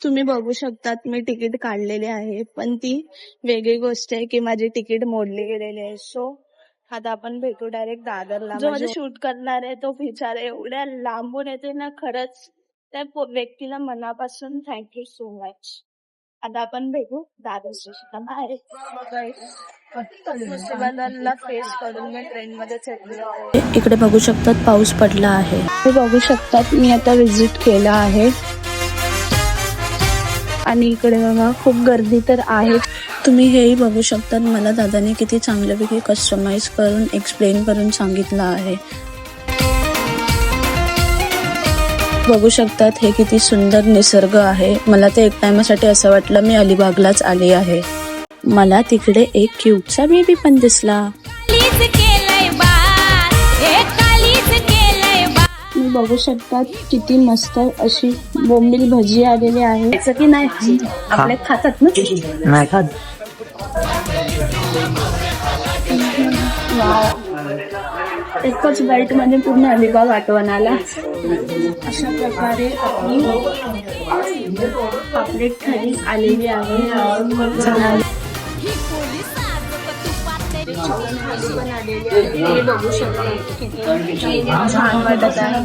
तुम्ही बघू शकतात मी तिकीट काढलेले आहे, पण ती वेगळी गोष्ट आहे की माझी तिकीट मोडली गेलेली आहे. सो आता आपण भेटू डायरेक्ट दादरला. जो माझे शूट करणार आहे तो बिचारा एवढ्या लांबून येते ना, खरंच त्या व्यक्तीला मनापासून थँक्यू सो मच. आता आपण भेटू दादर स्टेशनला. बाय. मुसीबतला फेस करून मी ट्रेन मध्ये चढलो आहे. इकडे बघू शकतात पाऊस पडला आहे. तुम्ही बघू शकतात मी आता विजिट केला आहे आणि इकडे बघा खूप गर्दी तर आहे. तुम्ही हेही बघू शकतात मला दादाने किती चांगल्यापैकी कस्टमाइज करून एक्सप्लेन करून सांगितलं आहे. बघू शकतात हे किती सुंदर निसर्ग आहे. मला ते एक टाइमासाठी असं वाटलं मी अलिबागलाच आली आहे. मला तिकडे एक क्यूटचा बेबी पण दिसला. तुम्ही बघू शकतात किती मस्त अशी बोंबील भजी आलेली आहे. याचं की नाही आपल्या खातात ना, नाही खात. एकच बाईट मध्ये पूर्ण अलिबाग आठवण आला. अशा प्रकारे आपली पापलेट थाळी आलेली आहे. पण आलेली आहे. हे बघू शकता किती छान वाटत आहे.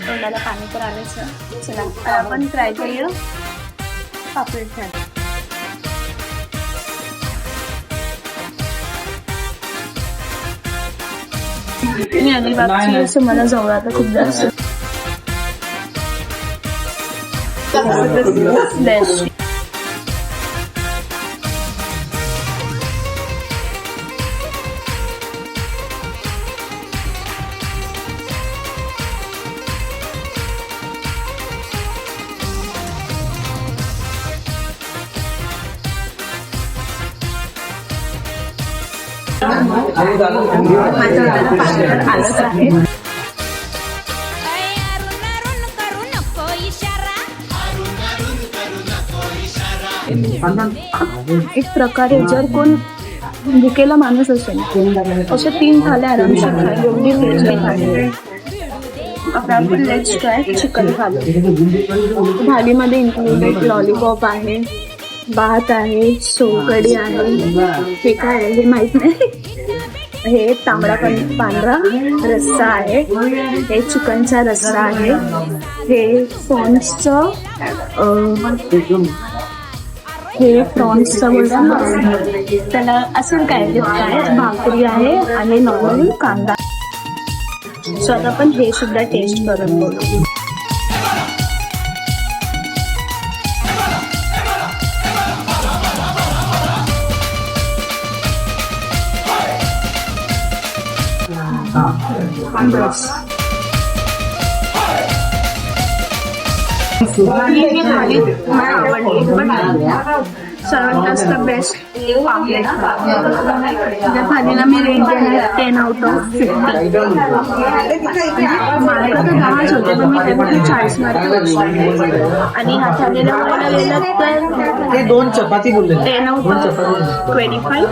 तोंडाला पाणी तर आलंच. चला आपण ट्राय करूया पापलेट थाळी. मी अलिबागची असं मला जवळ आता खूप जास्त बेस्ट. माझ्या हाताला पाणी तर आलंच आहे. एक प्रकारे जर कोण भुकेला माणूस असेल असे 3 थाल्या आरामशीर खाईल एवढी टेस्टी थाली. आता आपण लेट्स ट्राय चिकन थाली. थालीमध्ये इन्क्लुडेड लॉलीपॉप आहे, भात आहे, सोलकढी आहे. हे काय आहे हे माहित नाही. हे तांबडा पांढरा रस्सा आहे. हे चिकनचा रस्सा आहे. हे प्रॉन्सचं बोलतात त्याला असं काय भाकरी आहे आणि नॉर्मल कांदा. सो आता आपण हे सुद्धा टेस्ट करून बघू. ही थाली मला आवडली, पण सर्वात जास्त बेस्ट पापलेट. त्या थालीला मी रेट देणार 10 out of 50. मला तर 10च होते पण मी त्यामध्ये 40 मार्क. आणि ह्या थालीला बघायला गेलं तर 2 चपाती बोलले 10 out of 25.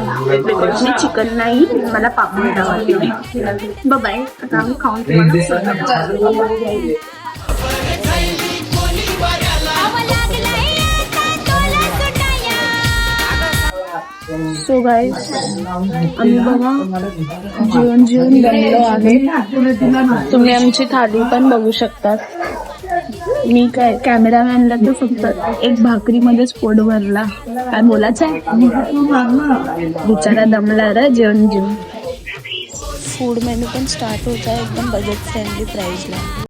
Because me chicken नाही, मला पापलेट आवडली. बाय. आता आम्ही खाऊन सो गाईज आम्ही बघा जेवण बनलो आहे. तुम्ही आमची थाली पण बघू शकतात. मी काय कॅमेरामॅनला तर फक्त एक भाकरीमध्येच पोट भरला. काय बोलायचं आहे, बिचारा दमला रे जेवण. फूड मेनू पण स्टार्ट होता है एकदम बजट फ्रेंडली प्राइसला.